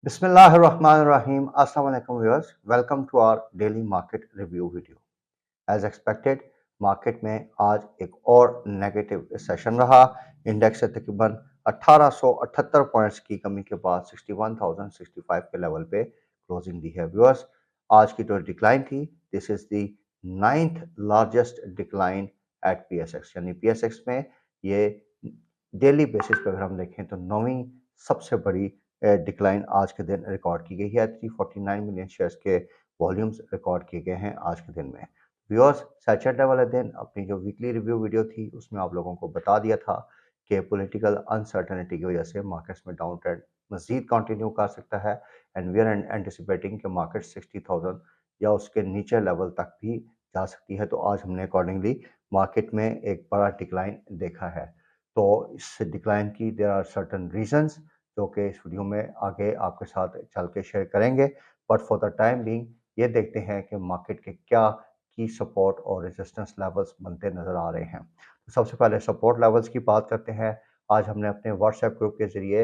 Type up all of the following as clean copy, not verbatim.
Bismillahirrahmanirrahim. Assalamu alaikum viewers. Welcome to our daily market review video. As expected, market में आज एक और negative session रहा। Index से तकरीबन 1878 पॉइंट्स की कमी के बाद 61,065 के लेवल पे क्लोजिंग दी है। व्यूअर्स, आज की जो डिक्लाइन थी, this is the ninth largest decline at PSX, यानी पीएसएक्स में ये डेली बेसिस पे अगर हम देखें तो नौवीं सबसे बड़ी डिक्लाइन आज के दिन रिकॉर्ड की गई है। 349 मिलियन शेयर्स के वॉल्यूम्स रिकॉर्ड किए गए हैं आज के दिन में। व्यूअर्स, सैटरडे वाले दिन अपनी जो वीकली रिव्यू वीडियो थी उसमें आप लोगों को बता दिया था कि पॉलिटिकल अनसर्टेनिटी की वजह से मार्केट्स में डाउन ट्रेंड मजीद कंटिन्यू कर सकता है एंड वी आर एंटिसिपेटिंग कि मार्केट 60,000 या उसके नीचे लेवल तक भी जा सकती है। तो आज हमने अकॉर्डिंगली मार्केट में एक बड़ा डिक्लाइन देखा है। तो इस डिक्लाइन की देयर आर सर्टन रीजंस जो कि इस वीडियो में आगे आपके साथ चल के शेयर करेंगे। But for the time being ये देखते हैं कि मार्केट के क्या की सपोर्ट और रेजिस्टेंस लेवल्स बनते नज़र आ रहे हैं। तो सबसे पहले सपोर्ट लेवल्स की बात करते हैं। आज हमने अपने व्हाट्सएप ग्रुप के ज़रिए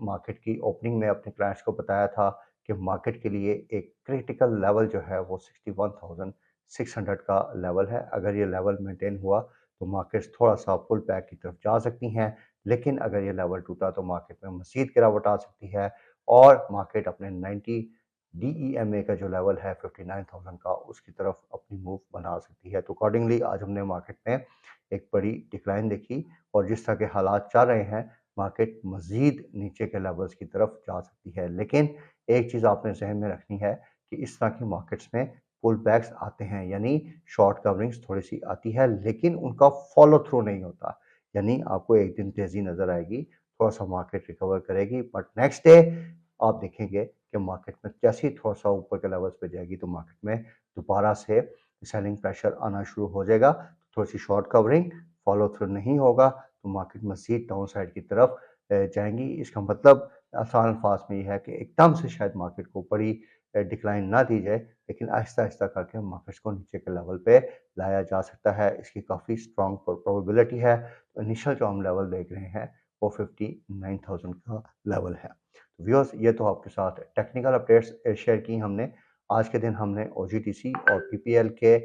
मार्केट की ओपनिंग में अपने क्लाइंट्स को बताया था कि मार्केट के लिए एक क्रिटिकल लेवल जो है वो 61,600 का लेवल है। अगर ये लेवल मेंटेन हुआ तो मार्केट्स थोड़ा सा पुल बैक की तरफ जा सकती हैं, लेकिन अगर ये लेवल टूटा तो मार्केट में मज़ीद गिरावट आ सकती है और मार्केट अपने 90 डीईएमए का जो लेवल है 59,000 का उसकी तरफ अपनी मूव बना सकती है। तो अकॉर्डिंगली आज हमने मार्केट में एक बड़ी डिक्लाइन देखी और जिस तरह के हालात चल रहे हैं मार्केट मज़ीद नीचे के लेवल्स की तरफ जा सकती है। लेकिन एक चीज़ आपने जहन में रखनी है कि इस तरह की मार्केट्स में पुल बैक्स आते हैं, यानी शॉर्ट कवरिंग्स थोड़ी सी आती है लेकिन उनका फॉलो थ्रू नहीं होता। यानी आपको एक दिन तेज़ी नज़र आएगी, थोड़ा सा मार्केट रिकवर करेगी, बट नेक्स्ट डे आप देखेंगे कि मार्केट में जैसे ही थोड़ा सा ऊपर के लेवल्स पे जाएगी तो मार्केट में दोबारा से सेलिंग प्रेशर आना शुरू हो जाएगा। थोड़ी सी शॉर्ट कवरिंग फॉलो थ्रू नहीं होगा तो मार्केट मज़ीद डाउन साइड की तरफ जाएंगी। इसका मतलब आसान अल्फाज में ये है कि एकदम से शायद मार्केट को बड़ी डिक्लाइन ना दी जाए, लेकिन आहिस्ता आहिस्ता करके मार्केट्स को नीचे के लेवल पे लाया जा सकता है। इसकी काफ़ी स्ट्रॉन्ग प्रोबेबिलिटी है। तो इनिशियल जो हम लेवल देख रहे हैं वो 59,000 का लेवल है। तो व्यूअर्स, ये तो आपके साथ टेक्निकल अपडेट्स शेयर की हमने। आज के दिन हमने ओजीटीसी और पीपीएल के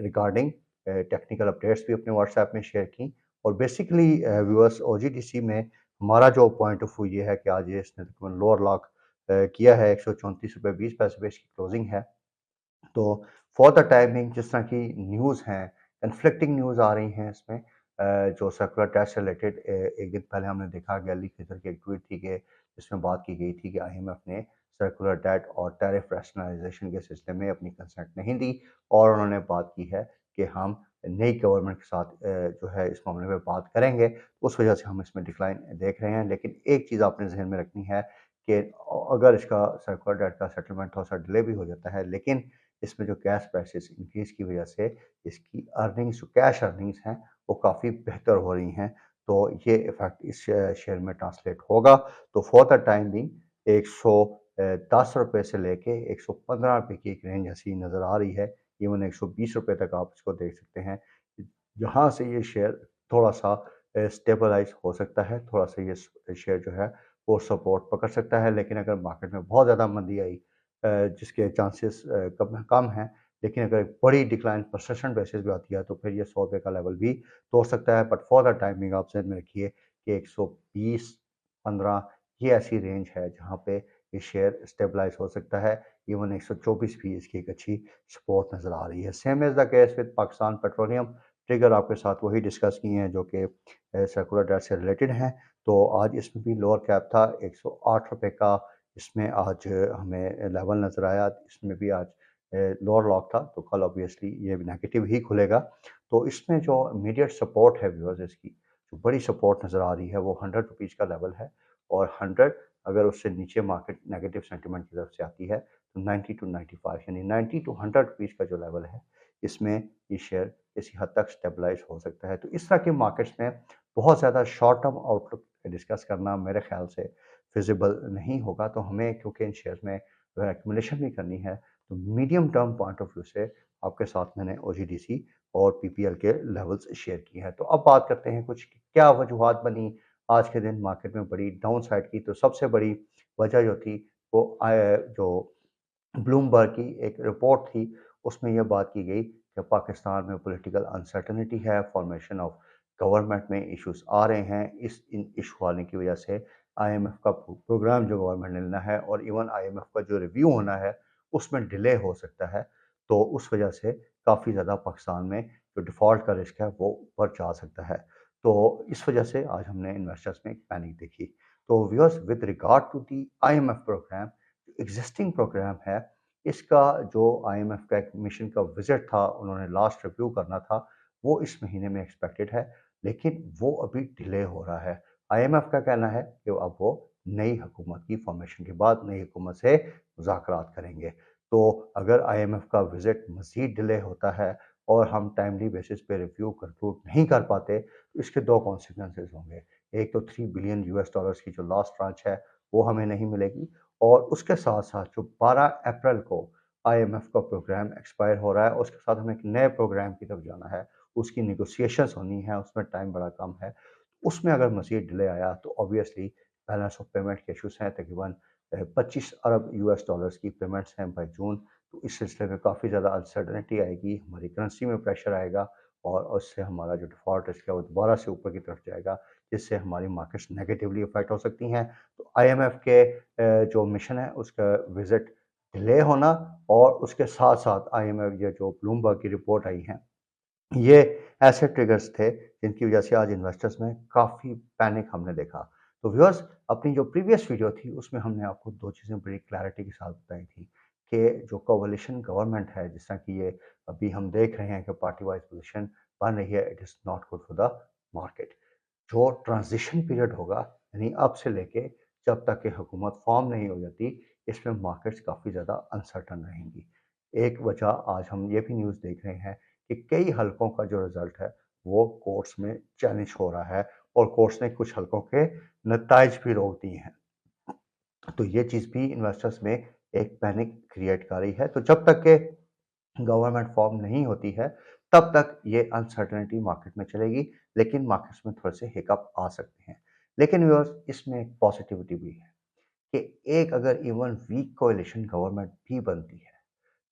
रिगार्डिंग टेक्निकल अपडेट्स भी अपने व्हाट्सएप में शेयर की। और बेसिकली व्यूअर्स, ओजीटीसी में हमारा जो पॉइंट ऑफ व्यू ये है कि आज ये इसने तकरीबन लोअर लॉक किया है। 134 रुपये 20 पैसे पे इसकी क्लोजिंग है। तो फॉर द टाइमिंग जिस तरह की न्यूज़ हैं, कन्फ्लिक्टिंग न्यूज़ आ रही हैं इसमें, जो सर्कुलर टैक्स से रिलेटेड एक दिन पहले हमने देखा गैली फितर की एक ट्वीट थी कि जिसमें बात की गई थी कि आईएमएफ ने सर्कुलर डेट और टैरिफ रैशनलाइजेशन के सिलसिले में अपनी कंसेंट नहीं दी और उन्होंने बात की है कि हम नई गवर्नमेंट के साथ जो है इस मामले में बात करेंगे। उस वजह से हम इसमें डिक्लाइन देख रहे हैं। लेकिन एक चीज़ आपने जहन में रखनी है कि अगर इसका सर्कुलर डेट का सेटलमेंट थोड़ा सा डिले भी हो जाता है, लेकिन इसमें जो गैस प्राइसेस इंक्रीज़ की वजह से इसकी अर्निंग्स, जो कैश अर्निंग्स हैं, वो काफ़ी बेहतर हो रही हैं। तो ये इफ़ेक्ट इस शेयर में ट्रांसलेट होगा। तो फॉर द टाइम बीइंग 110 रुपये से लेके 115 रुपये की एक रेंज ऐसी नज़र आ रही है। इवन 120 रुपये तक आप इसको देख सकते हैं। जहाँ से ये शेयर थोड़ा-सा स्टेबलाइज़ हो सकता है, थोड़ा-सा ये शेयर जो है वो सपोर्ट पकड़ सकता है। लेकिन अगर मार्केट में बहुत ज़्यादा मंदी आई, जिसके चांसेस कम कम हैं, लेकिन अगर एक बड़ी डिक्लाइन परसिस्टेंट बेसिस पे आती है तो फिर ये 100 रुपये का लेवल भी तोड़ सकता है। बट फॉर द टाइमिंग आप ज़हन में रखिए कि 120, 15 ये ऐसी रेंज है जहाँ पे ये शेयर स्टेबलाइज़ हो सकता है। इवन 124 भी इसकी एक अच्छी सपोर्ट नज़र आ रही है। Same is the case with Pakistan petroleum. Trigger आपके साथ वही डिस्कस किए हैं जो कि सर्कुलर डेट से रिलेटेड हैं। तो आज इसमें भी लोअर कैप था 108 रुपये का। इसमें आज हमें लेवल नज़र आया। इसमें भी आज लोअर लॉक था, तो कल ऑब्वियसली ये नेगेटिव ही खुलेगा। तो इसमें जो इमीडिएट सपोर्ट है व्यूअर्स, इसकी जो बड़ी सपोर्ट नज़र आ रही है वो 100 रुपीज़ का लेवल है। और 100 अगर उससे नीचे मार्केट नेगेटिव सेंटिमेंट की तरफ से आती है तो 90 टू 95, यानी 90 टू 100 रुपीज़ का जो लेवल है इसमें ये शेयर किसी हद तक स्टेबलाइज हो सकता है। तो इस तरह के मार्केट्स में बहुत ज़्यादा शॉर्ट टर्म आउटलुक डिस्कस करना मेरे ख्याल से फिजिबल नहीं होगा। तो हमें, क्योंकि इन शेयर्स में अगर एक्यूमुलेशन भी करनी है, तो medium term point of view से आपके साथ मैंने ओजीडीसी और पीपीएल के लेवल्स शेयर किए हैं। तो अब बात करते हैं कुछ क्या वजूहत बनी आज के दिन मार्केट में बड़ी डाउन साइड की। तो सबसे बड़ी वजह जो थी वो जो ब्लूमबर्ग की एक रिपोर्ट थी, उसमें यह बात की गई कि पाकिस्तान में पॉलिटिकल अनसर्टेनिटी है, फॉर्मेशन ऑफ गवर्नमेंट में इश्यूज आ रहे हैं। इन इशू आने की वजह से आईएमएफ का प्रोग्राम जो गवर्नमेंट ने लेना है और इवन आईएमएफ का जो रिव्यू होना है, उसमें डिले हो सकता है। तो उस वजह से काफ़ी ज़्यादा पाकिस्तान में जो डिफ़ॉल्ट का रिस्क है, वो ऊपर जा सकता है। तो इस वजह से आज हमने इन्वेस्टर्स में एक पैनिक देखी। तो viewers, with regard to the IMF programme, existing programme है, इसका जो आईएमएफ का एक मिशन का विजिट था, उन्होंने लास्ट रिव्यू करना था, वो इस महीने में एक्सपेक्टेड है, लेकिन वो अभी डिले हो रहा है। आईएमएफ का कहना है कि अब वो नई हुकूमत की फॉर्मेशन के बाद नई हुकूमत से मुज़ाकरात करेंगे। तो अगर आईएमएफ का विजिट मज़ीद डिले होता है और हम टाइमली बेसिस पे रिव्यू कंक्लूड नहीं कर पाते, तो इसके दो कॉन्सिक्वेंसेस होंगे। एक तो 3 बिलियन यूएस डॉलर्स की जो लास्ट ट्रांच है, वो हमें नहीं मिलेगी, और उसके साथ-साथ जो 12 अप्रैल को आईएमएफ का प्रोग्राम एक्सपायर हो रहा है, उसके साथ हमें एक नए प्रोग्राम की तरफ जाना है, उसकी नेगोशिएशंस होनी है, उसमें टाइम बड़ा कम है। उसमें अगर मज़ीद डिले आया तो ऑब्वियसली बैलेंस ऑफ पेमेंट के इश्यूज़ हैं, तकरीबन 25 अरब यूएस डॉलर्स की पेमेंट्स हैं बाय जून। तो इस सिलसिले में काफ़ी ज़्यादा अनसर्टेनिटी आएगी, हमारी करेंसी में प्रेशर आएगा और उससे हमारा जो डिफ़ॉल्ट रिस्क है वो दोबारा से ऊपर की तरफ जाएगा, जिससे हमारी मार्केट्स नेगेटिवली अफेक्ट हो सकती हैं। तो आईएमएफ के जो मिशन है उसका विज़िट डिले होना और उसके साथ-साथ आईएमएफ, ये जो ब्लूमबर्ग की रिपोर्ट आई है, ये ऐसे ट्रिगर्स थे जिनकी वजह से आज इन्वेस्टर्स में काफ़ी पैनिक हमने देखा। तो व्यूअर्स, अपनी जो प्रीवियस वीडियो थी उसमें हमने आपको 2 चीज़ें बड़ी क्लैरिटी के साथ बताई थी कि जो कोalition गवर्नमेंट है, जिस तरह की ये अभी हम देख रहे हैं कि पार्टी वाइज़ पोज़ीशन बन रही है, it is not good for the market. जो ट्रांज़िशन पीरियड होगा, यानी अब से लेके जब तक कि हुकूमत फ़ॉर्म नहीं हो जाती, इसमें मार्केट्स काफ़ी ज़्यादा अनसर्टेन रहेंगी। एक वजह आज हम ये भी न्यूज़ देख रहे हैं कि कई हलकों का जो रिज़ल्ट है, वो कोर्ट्स में चैलेंज हो रहा है और कोर्ट्स ने कुछ हलकों के नताइज भी रोक दिए हैं। तो ये चीज़ भी इन्वेस्टर्स में एक पैनिक क्रिएट कर रही है। तो जब तक के गवर्नमेंट फॉर्म नहीं होती है, तब तक ये अनसर्टेनिटी मार्केट में चलेगी, लेकिन मार्केट्स में थोड़े से हिकअप आ सकते हैं। लेकिन व्यूअर्स, इसमें एक पॉजिटिविटी भी है कि एक अगर इवन वीक कोएलिशन गवर्नमेंट भी बनती है,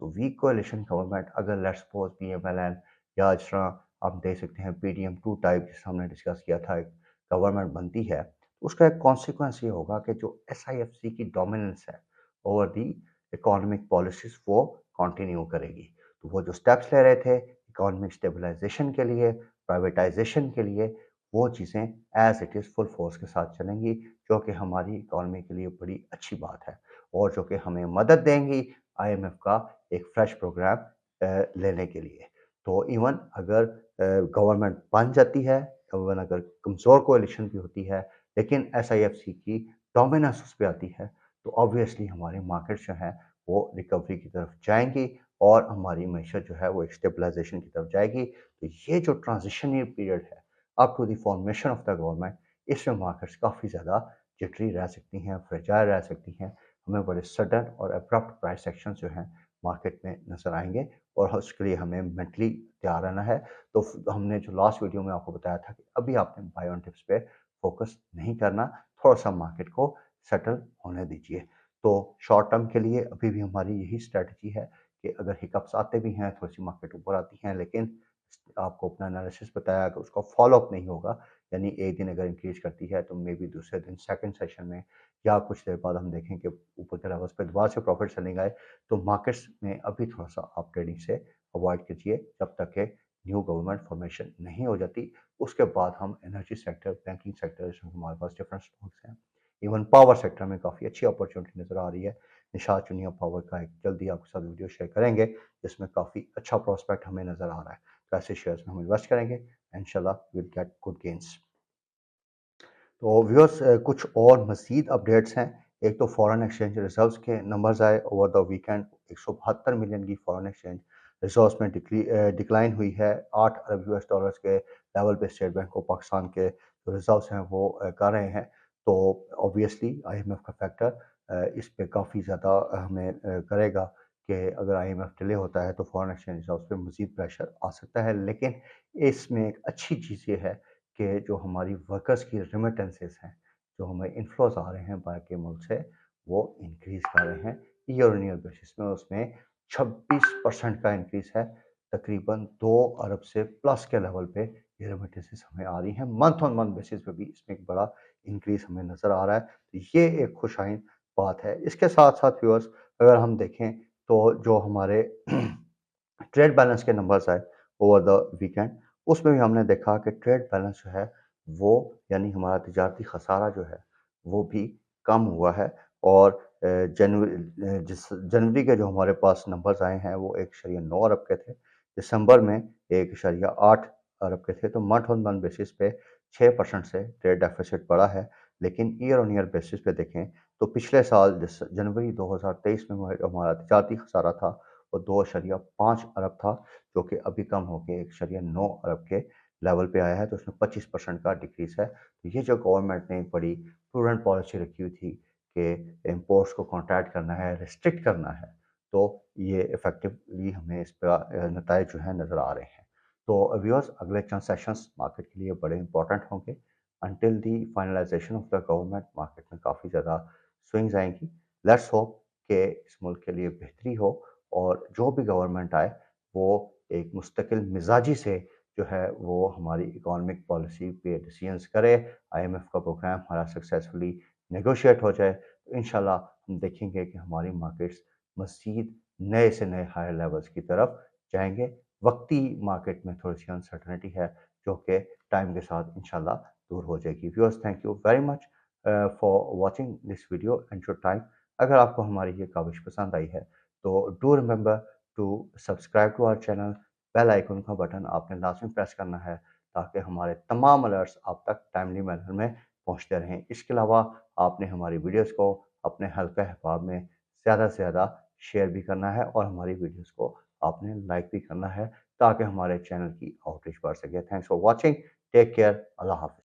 तो वीक कोएलिशन गवर्नमेंट अगर लेट्स सपोज पीएमएलएन या जिस तरह आप देख सकते हैं पीडीएम 2 टाइप, जिसे हमने डिस्कस किया था, एक गवर्नमेंट बनती है, तो उसका एक कॉन्सिक्वेंस ये होगा कि जो एसआईएफसी की डोमिनेंस है ओवर दी इकोनॉमिक पॉलिसीज, वो कंटिन्यू करेगी। तो वो जो स्टेप्स ले रहे थे इकोनॉमिक स्टेबलाइजेशन के लिए, प्राइवेटाइजेशन के लिए, वो चीज़ें as it is full force के साथ चलेंगी, जो कि हमारी इकोनॉमी के लिए बड़ी अच्छी बात है और जो कि हमें मदद देंगी आईएमएफ का एक फ्रेश प्रोग्राम लेने के लिए। तो इवन अगर गवर्नमेंट बन जाती है, इवन अगर कमज़ोर कोalition भी होती है, लेकिन एसआईएफसी की डोमिनेंस उस पे आती है, तो ऑब्वियसली हमारे मार्केट्स जो हैं, वो रिकवरी की तरफ जाएँगी और हमारी मईशत जो है, वो एक स्टेबलाइज़ेशन की तरफ जाएगी। तो ये जो ट्रांज़िशनरी पीरियड है, up to the formation of the government, इसमें मार्केट्स काफ़ी ज़्यादा जिटरी रह सकती हैं, फ्रेजाइल रह सकती हैं। हमें बड़े सडन और अब्रप्ट प्राइस एक्शन जो हैं मार्केट में नज़र आएँगे और उसके लिए हमें मेंटली तैयार रहना है। तो हमने जो लास्ट वीडियो में आपको बताया था कि अभी आपने बाय ऑन टिप्स पे फोकस नहीं करना, थोड़ा-सा मार्केट को सेटल होने दीजिए। तो शॉर्ट टर्म के लिए अभी भी हमारी यही स्ट्रैटेजी है कि अगर हिकअप्स आते भी हैं, थोड़ी-सी मार्केट ऊपर आती हैं, लेकिन आपको अपना एनालिसिस बताया कि उसका फ़ॉलो-अप नहीं होगा, यानी एक दिन अगर इंक्रीज़ करती है तो मेबी दूसरे दिन सेकंड सेशन में या कुछ देर बाद हम देखें कि ऊपर के लेवल्स पे दोबारा से प्रॉफिट सेलिंग आए, तो मार्केट्स में अभी थोड़ा-सा आप ट्रेडिंग से अवॉइड कीजिए जब तक कि न्यू गवर्नमेंट फॉर्मेशन नहीं हो जाती। उसके बाद हम एनर्जी सेक्टर, बैंकिंग सेक्टर, इसमें हमारे पास डिफरेंट स्टॉक्स हैं। इवन पावर सेक्टर में काफ़ी अच्छी अपॉर्चुनिटी नज़र आ रही है। निशात चुनिया पावर का एक जल्दी आपके साथ वीडियो शेयर करेंगे, जिसमें काफ़ी अच्छा प्रोस्पेक्ट हमें नज़र आ रहा है। तो ऐसे शेयर्स में हम इन्वेस्ट करेंगे, इंशाल्लाह we will get good gains. तो व्यूअर्स, कुछ और मज़ीद अपडेट्स हैं। एक तो फॉरेन एक्सचेंज रिजर्व्स के नंबर्स आए ओवर द वीकेंड। 172 मिलियन की फॉरेन एक्सचेंज रिजर्व्स में डिक्लाइन हुई है। 8 अरब यूएस डॉलर्स के लेवल पे स्टेट बैंक ऑफ पाकिस्तान के जो रिजर्व्स हैं वो कर रहे हैं। तो ऑब्वियसली आईएमएफ का फैक्टर इस पे काफ़ी ज़्यादा हमें करेगा कि अगर आईएमएफ डिले होता है तो फॉरेन एक्सचेंज रिजर्व्स पे मज़ीद प्रेशर आ सकता है। लेकिन इसमें एक अच्छी चीज़ ये है कि जो हमारी वर्कर्स की रेमिटेंसेस हैं, जो हमें इन्फ्लोज़ आ रहे हैं बाहर के मुल्क से, वो इंक्रीज कर रहे हैं ईयर ऑन ईयर बेसिस में। उसमें 26% का इंक्रीज है, तकरीबन 2 अरब से प्लस के लेवल पे ये रेमिटेंसेस हमें आ रही हैं। मंथ ऑन मंथ बेसिस पे भी इसमें एक बड़ा इंक्रीज हमें नज़र आ रहा है, तो ये एक खुशाइन बात है। इसके साथ साथ व्यूअर्स अगर हम देखें तो जो हमारे ट्रेड बैलेंस के नंबर्स आए ओवर द वीकेंड, उसमें भी हमने देखा कि ट्रेड बैलेंस जो है वो, यानी हमारा तिजारती खसारा जो है वो भी कम हुआ है। और जनवरी के जो हमारे पास नंबर्स आए हैं वो 1.9 अरब के थे, दिसंबर में 1.8 अरब के थे। तो मंथ ऑन मंथ बेसिस पे 6% से ट्रेड डेफिसिट बढ़ा है। लेकिन ईयर ऑन ईयर बेसिस पे देखें तो पिछले साल जनवरी 2023 में हमारा तिजारती खसारा था वो 2.5 अरब था, जो कि अभी कम होकर 1.9 अरब के लेवल पे आया है। तो उसमें 25% का डिक्रीज है। तो ये जो गवर्नमेंट ने बड़ी प्रूडेंट पॉलिसी रखी हुई थी कि इम्पोर्ट्स को कॉन्ट्रैक्ट करना है, रिस्ट्रिक्ट करना है, तो ये इफेक्टिवली हमें इस पर नतायज जो है नज़र आ रहे हैं। तो व्यूअर्स अगले चंद सेशंस मार्केट के लिए बड़े इंपॉर्टेंट होंगे। Until the finalisation of the government, market में काफ़ी ज़्यादा स्विंग्स आएंगी। लेट्स होप कि इस मुल्क के लिए बेहतरी हो और जो भी गवर्नमेंट आए वो एक मुस्तकिल मिजाजी से जो है वो हमारी इकोनॉमिक पॉलिसी पे डिसीजंस करे, आईएमएफ का प्रोग्राम हमारा सक्सेसफुली नेगोशिएट हो जाए, तो इंशाल्लाह हम देखेंगे कि हमारी मार्केट्स मज़ीद नए से नए हायर लेवल्स की तरफ जाएंगे। वक्ती मार्केट में थोड़ी सी अनसर्टनिटी है जो कि टाइम के साथ इंशाल्लाह दूर हो जाएगी। Viewers, thank you very much for watching this video and your time. अगर आपको हमारी ये काविश पसंद आई है तो do remember to subscribe to our channel. Bell icon का बटन आपने लाजमी प्रेस करना है ताकि हमारे तमाम अलर्ट्स आप तक टाइमली मैनर में पहुंचते रहें। इसके अलावा आपने हमारी वीडियोस को अपने हल्का अहबाब में ज़्यादा से ज़्यादा शेयर भी करना है और हमारी वीडियोस को आपने लाइक भी करना है ताकि हमारे चैनल की आउटरीच बढ़ सके। Thanks for watching, take care, अल्लाह हाफिज़।